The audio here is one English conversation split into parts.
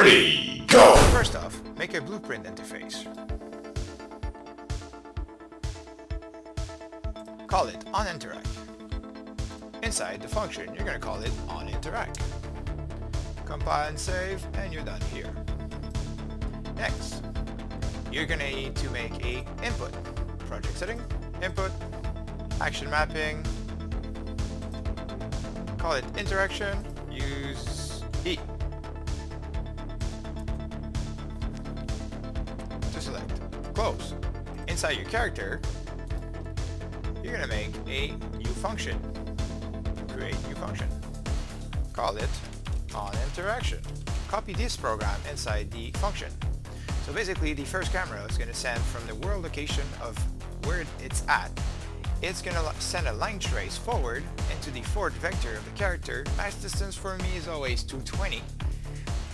Ready, go! First off, make a blueprint interface. Call it onInteract. Inside the function, you're going to call it onInteract. Compile and save, and you're done here. Next, you're going to need to make a input. Project setting, input, action mapping, call it interaction, use E to select. Close. Inside your character, you're going to make a new function. Create new function. Call it onInteraction. Copy this program inside the function. So basically the first camera is going to send from the world location of where it's at. It's going to send a line trace forward into the forward vector of the character. Max distance for me is always 220.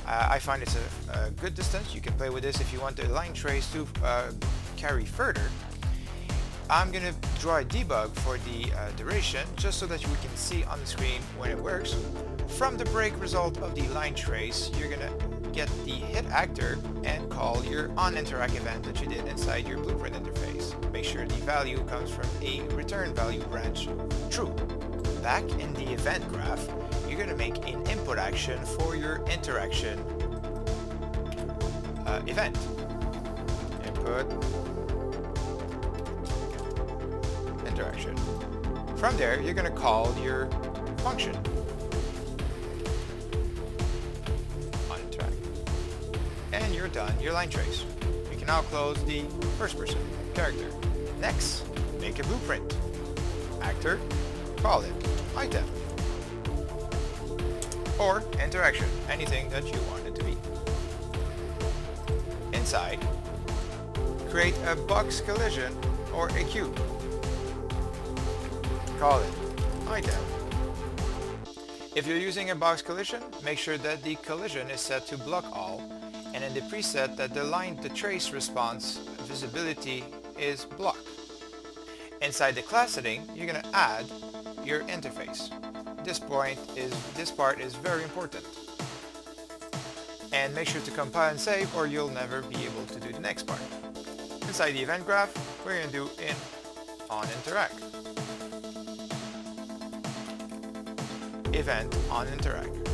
I find it's a good distance. You can play with this if you want the line trace to carry further. I'm going to draw a debug for the duration just so that we can see on the screen when it works. From the break result of the line trace, you're going to get the hit actor and call your onInteract event that you did inside your blueprint interface. Make sure the value comes from a return value branch true. Back in the event graph, you're going to make an input action for your interaction event. Input interaction. From there, you're going to call your function onInteract. And you're done your line trace. You can now close the first person character. Next, make a blueprint. Actor, call it item. Or interaction, anything that you want it to be. Inside, create a box collision or a cube. Call it item. If you're using a box collision, make sure that the collision is set to block all, and in the preset that the trace response visibility is block. Inside the class setting, you're going to add your interface. This part is very important. And make sure to compile and save or you'll never be able to do the next part. Inside the event graph, we're going to do in onInteract. Event onInteract.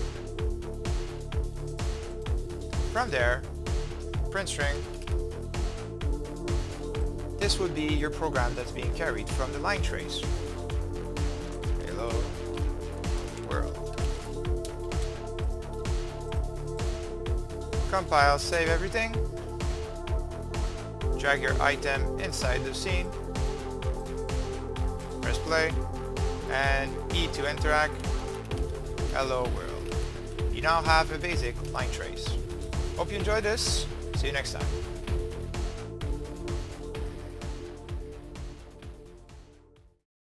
From there, print string. This would be your program that's being carried from the line trace. Hello world. Compile, save everything. Drag your item inside the scene. Press play. And E to interact. Hello world. You now have a basic line trace. Hope you enjoyed this. See you next time.